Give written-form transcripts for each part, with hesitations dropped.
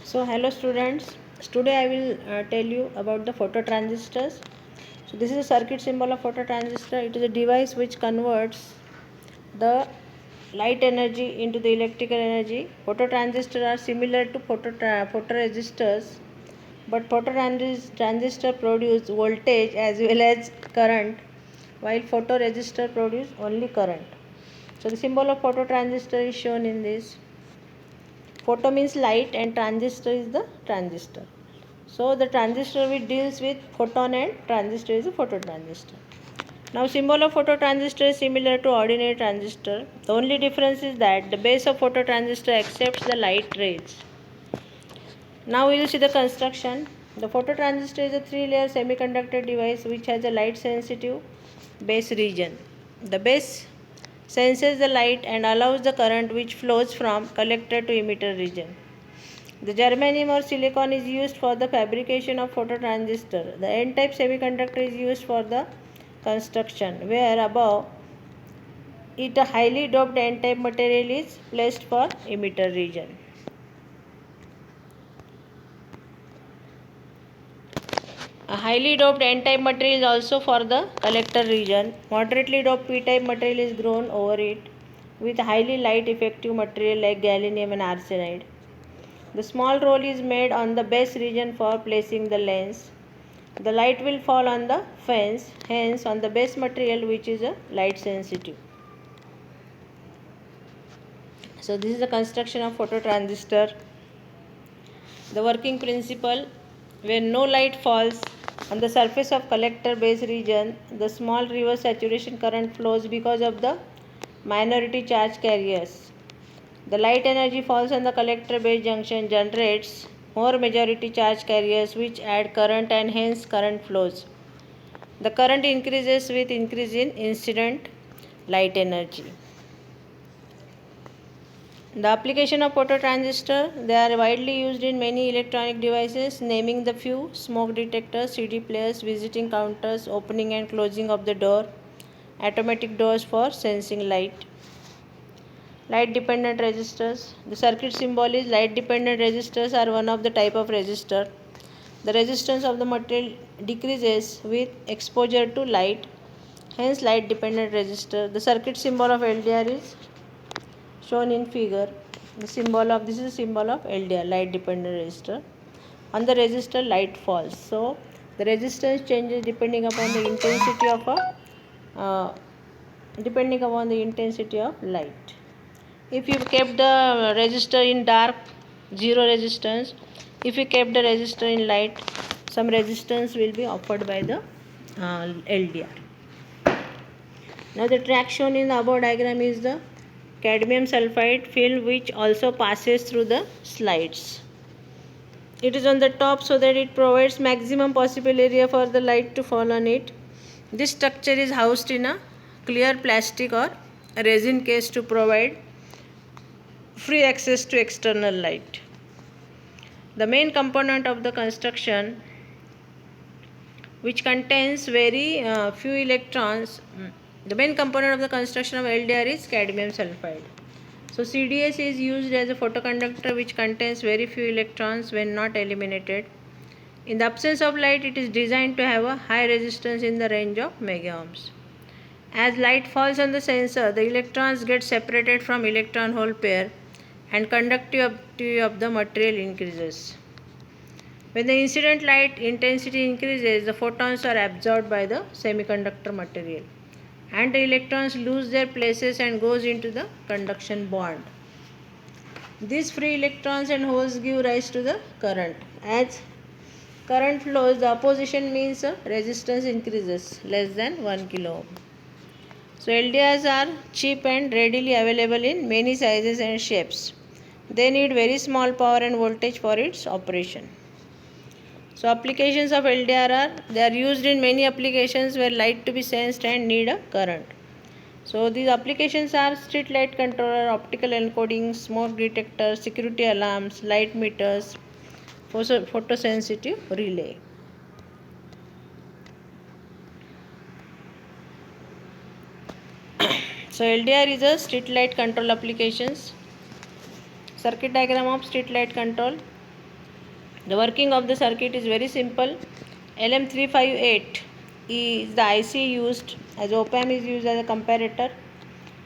So hello students, today I will tell you about the phototransistors. So this is a circuit symbol of phototransistor. It is a device which converts the light energy into the electrical energy. Phototransistors are similar to photoresistors, but phototransistor produce voltage as well as current, while photoresistor produce only current. So the symbol of phototransistor is shown in this. Photo means light and transistor is the transistor. So the transistor which deals with photon and transistor is a phototransistor. Now symbol of phototransistor is similar to ordinary transistor. The only difference is that the base of phototransistor accepts the light rays. Now we will see the construction. The phototransistor is a three-layer semiconductor device which has a light sensitive base region. The base senses the light and allows the current which flows from collector to emitter region. The germanium or silicon is used for the fabrication of phototransistor. The N-type semiconductor is used for the construction, where above it a highly doped N-type material is placed for emitter region. A highly doped N-type material is also for the collector region. Moderately doped P-type material is grown over it with highly light effective material like gallium and arsenide. The small roll is made on the base region for placing the lens. The light will fall on the fence, hence on the base material which is a light sensitive. So this is the construction of phototransistor. The working principle: when no light falls on the surface of collector base region, the small reverse saturation current flows because of the minority charge carriers. The light energy falls on the collector base junction, generates more majority charge carriers which add current and hence current flows. The current increases with increase in incident light energy. The application of phototransistor: they are widely used in many electronic devices, naming the few: smoke detectors, CD players, visiting counters, opening and closing of the door, automatic doors for sensing light. Light dependent resistors. The circuit symbol is light dependent resistors are one of the type of resistor. The resistance of the material decreases with exposure to light, hence light dependent resistor. The circuit symbol of LDR is shown in figure. This is a symbol of LDR, light dependent resistor. On the resistor, light falls. So the resistance changes depending upon the intensity of light. If you kept the resistor in dark, zero resistance. If you kept the resistor in light, some resistance will be offered by the LDR. Now the track shown in the above diagram is the cadmium sulfide film which also passes through the slides. It is on the top so that it provides maximum possible area for the light to fall on it. This structure is housed in a clear plastic or resin case to provide free access to external light. The main component of the construction, which contains very few electrons, the main component of the construction of LDR is cadmium sulfide. So CDS is used as a photoconductor which contains very few electrons when not eliminated. In the absence of light, it is designed to have a high resistance in the range of megaohms. As light falls on the sensor, the electrons get separated from electron hole pair and conductivity of the material increases. When the incident light intensity increases, the photons are absorbed by the semiconductor material and the electrons lose their places and goes into the conduction bond. These free electrons and holes give rise to the current. As current flows, the opposition means resistance increases less than 1 kilo ohm. So LDRs are cheap and readily available in many sizes and shapes. They need very small power and voltage for its operation. So applications of LDR are, they are used in many applications where light to be sensed and need a current. So these applications are street light controller, optical encoding, smoke detector, security alarms, light meters, photosensitive relay. So LDR is a street light control applications. Circuit diagram of street light control. The working of the circuit is very simple. LM358 is the IC used as op-amp is used as a comparator.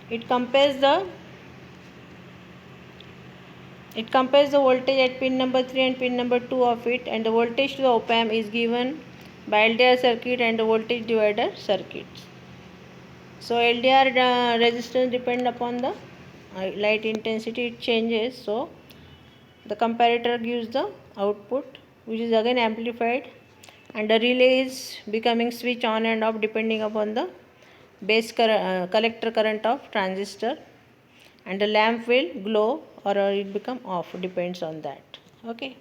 It compares the voltage at pin number 3 and pin number 2 of it, and the voltage to the op-amp is given by LDR circuit and the voltage divider circuits. So LDR resistance depend upon the light intensity, it changes. So the comparator gives the output, which is again amplified, and the relay is becoming switch on and off depending upon the base collector current of transistor, and the lamp will glow or it become off, depends on that. Okay.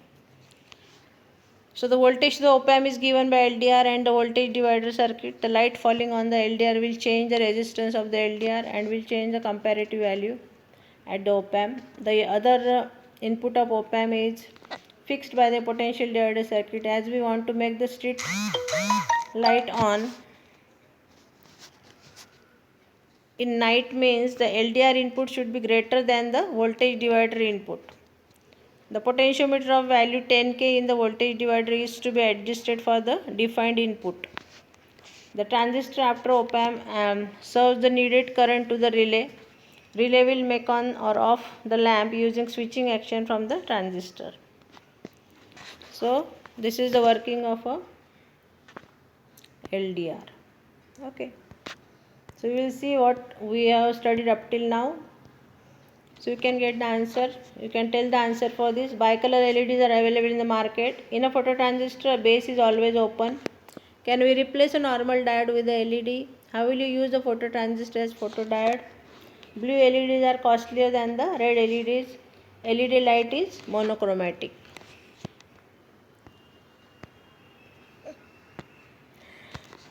So the voltage to the op-amp is given by LDR and the voltage divider circuit. The light falling on the LDR will change the resistance of the LDR and will change the comparative value at the op-amp. The other input of op-amp is fixed by the potential divider circuit. As we want to make the street light on in night, means the LDR input should be greater than the voltage divider input. The potentiometer of value 10K in the voltage divider is to be adjusted for the defined input. The transistor after op-amp serves the needed current to the relay. Relay will make on or off the lamp using switching action from the transistor. So this is the working of a LDR. Okay. So we will see what we have studied up till now. So you can get the answer. You can tell the answer for this. Bicolor LEDs are available in the market. In a phototransistor, a base is always open. Can we replace a normal diode with a LED? How will you use the phototransistor as photodiode? Blue LEDs are costlier than the red LEDs. LED light is monochromatic.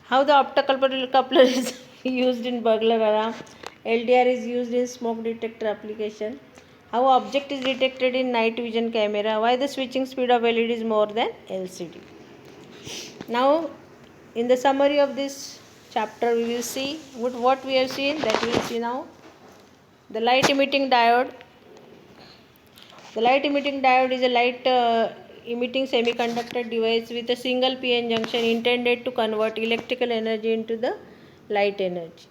How the optocoupler is used in burglar alarm? LDR is used in smoke detector application. How object is detected in night vision camera? Why the switching speed of LED is more than LCD? Now, in the summary of this chapter, we will see what we have seen. That we will see now. The light emitting diode. The light emitting diode is a light emitting semiconductor device with a single PN junction intended to convert electrical energy into the light energy.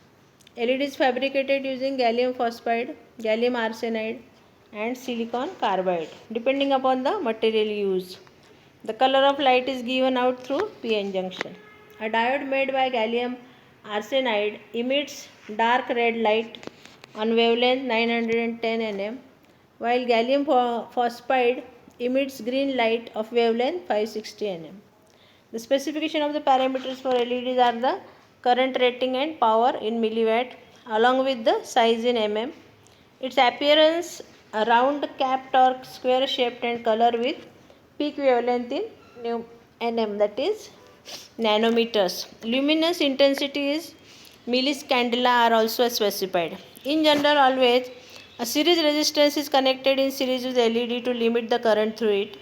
LED is fabricated using gallium phosphide, gallium arsenide and silicon carbide depending upon the material used. The color of light is given out through PN junction. A diode made by gallium arsenide emits dark red light on wavelength 910 nm, while gallium phosphide emits green light of wavelength 560 nm. The specification of the parameters for LEDs are the current rating and power in milliwatt along with the size in mm. Its appearance, a round capped or square shaped and color with peak wavelength in nm, that is nanometers. Luminous intensity is milliscandela are also specified. In general, always a series resistance is connected in series with LED to limit the current through it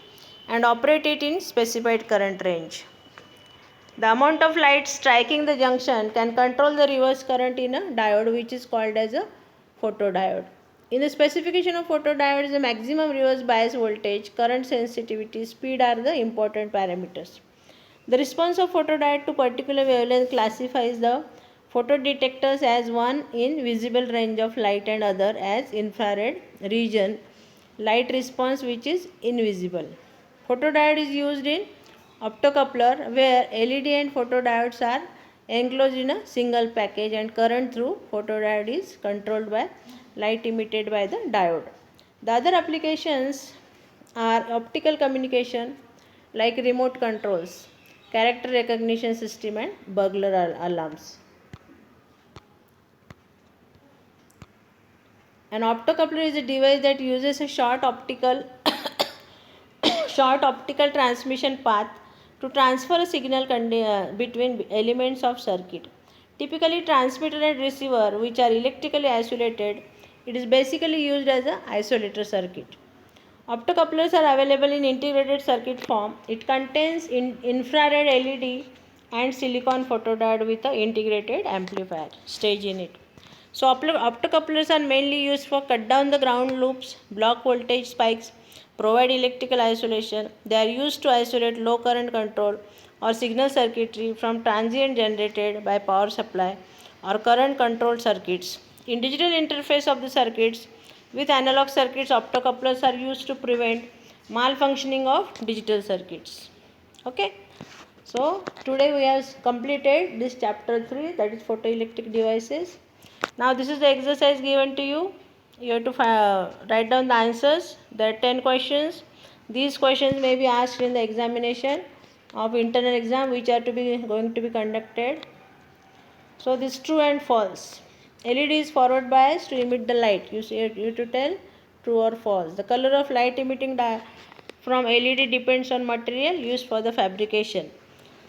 and operate it in specified current range. The amount of light striking the junction can control the reverse current in a diode, which is called as a photodiode. In the specification of photodiodes, the maximum reverse bias voltage, current sensitivity, speed are the important parameters. The response of photodiode to particular wavelength classifies the photodetectors as one in visible range of light and other as infrared region light response, which is invisible. Photodiode is used in optocoupler where LED and photodiodes are enclosed in a single package and current through photodiode is controlled by light emitted by the diode. The other applications are optical communication like remote controls, character recognition system and burglar alarms. An optocoupler is a device that uses a short optical transmission path to transfer a signal between elements of circuit. Typically transmitter and receiver, which are electrically isolated, it is basically used as an isolator circuit. Optocouplers are available in integrated circuit form. It contains infrared LED and silicon photodiode with an integrated amplifier stage in it. So optocouplers are mainly used for cut down the ground loops, block voltage spikes, provide electrical isolation. They are used to isolate low current control or signal circuitry from transient generated by power supply or current controlled circuits. In digital interface of the circuits with analog circuits, optocouplers are used to prevent malfunctioning of digital circuits. Okay. So today we have completed this chapter 3, that is photoelectric devices. Now this is the exercise given to you. You have to write down the answers. There are 10 questions. These questions may be asked in the examination of internal exam which are going to be conducted. So this true and false. LED is forward biased to emit the light. You to tell true or false. The color of light emitting from LED depends on material used for the fabrication.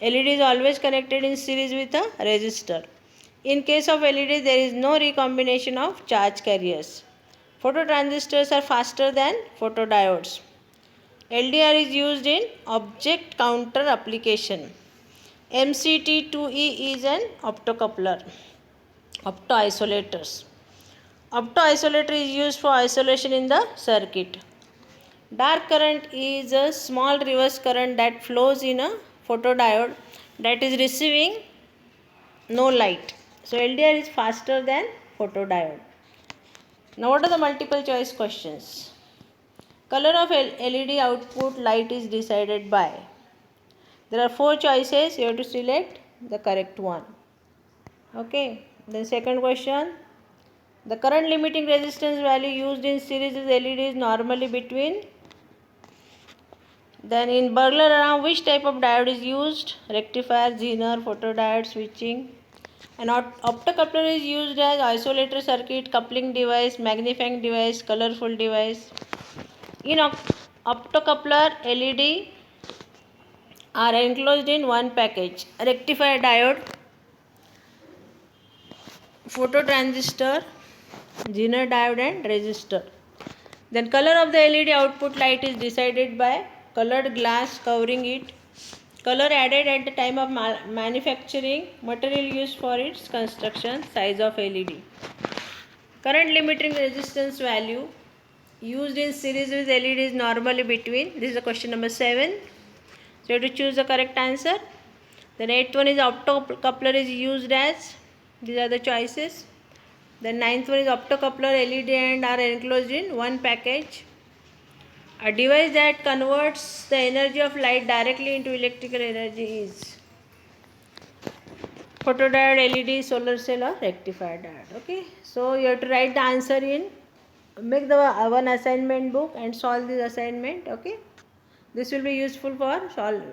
LED is always connected in series with a resistor. In case of LED, there is no recombination of charge carriers. Phototransistors are faster than photodiodes. LDR is used in object counter application. MCT2E is an optocoupler. Optoisolators. Optoisolator is used for isolation in the circuit. Dark current is a small reverse current that flows in a photodiode that is receiving no light. So LDR is faster than photodiode. Now what are the multiple choice questions? Color of LED output light is decided by. There are 4 choices. You have to select the correct one. Okay. Then second question. The current limiting resistance value used in series with LED is normally between. Then in burglar alarm, which type of diode is used? Rectifier, Zener, photodiode, switching. An optocoupler is used as isolator circuit, coupling device, magnifying device, colorful device. In optocoupler, LED are enclosed in one package. Rectifier diode, phototransistor, Zener diode and resistor. Then color of the LED output light is decided by colored glass covering it, color added at the time of manufacturing, material used for its construction, size of LED. Current limiting resistance value used in series with LED is normally between. This is the question number 7. So you have to choose the correct answer. The 8th one is optocoupler is used as. These are the choices. The 9th one is optocoupler LED and are enclosed in one package. A device that converts the energy of light directly into electrical energy is photodiode, LED, solar cell or rectifier diode. Okay. So you have to write the answer in, make the one assignment book and solve this assignment. Okay. This will be useful for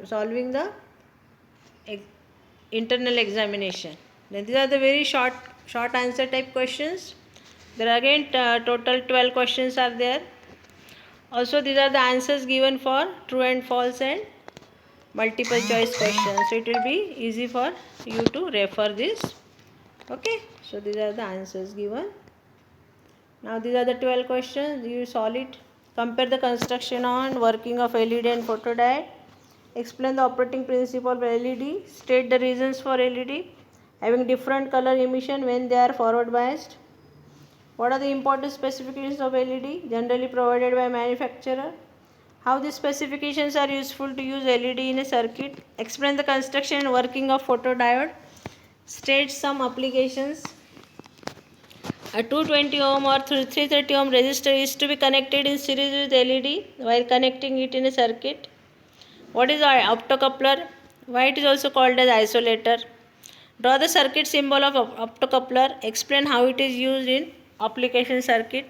solving the internal examination. Then these are the very short answer type questions. There are again total 12 questions are there. Also these are the answers given for true and false and multiple choice questions. So it will be easy for you to refer this. Okay. So these are the answers given. Now these are the 12 questions. You solve it. Compare the construction on working of LED and photodiode. Explain the operating principle of LED. State the reasons for LED having different color emission when they are forward biased. What are the important specifications of LED generally provided by manufacturer? How these specifications are useful to use LED in a circuit. Explain the construction and working of photodiode. State some applications. A 220 ohm or 330 ohm resistor is to be connected in series with LED while connecting it in a circuit. What is an optocoupler? Why it is also called as isolator? Draw the circuit symbol of optocoupler. Explain how it is used in application circuit.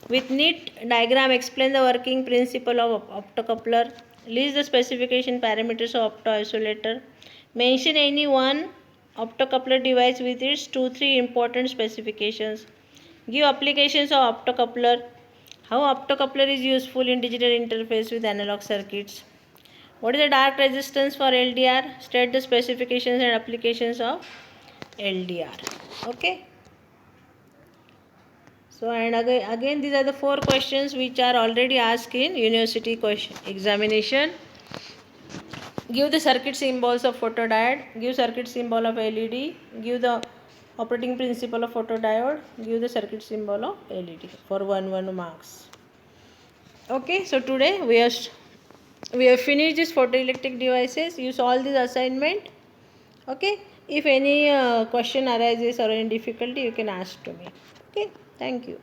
With neat diagram, explain the working principle of optocoupler. List the specification parameters of optoisolator. Mention any one optocoupler device with its 2-3 important specifications. Give applications of optocoupler. How optocoupler is useful in digital interface with analog circuits. What is the dark resistance for LDR? State the specifications and applications of LDR. Okay. So and again these are the 4 questions which are already asked in university examination. Give the circuit symbols of photodiode. Give circuit symbol of LED. Give the operating principle of photodiode. Give the circuit symbol of LED for 1 marks. Okay, so today we have finished this photoelectric devices. You solve this assignment. Okay, if any question arises or any difficulty, you can ask to me. Okay, thank you.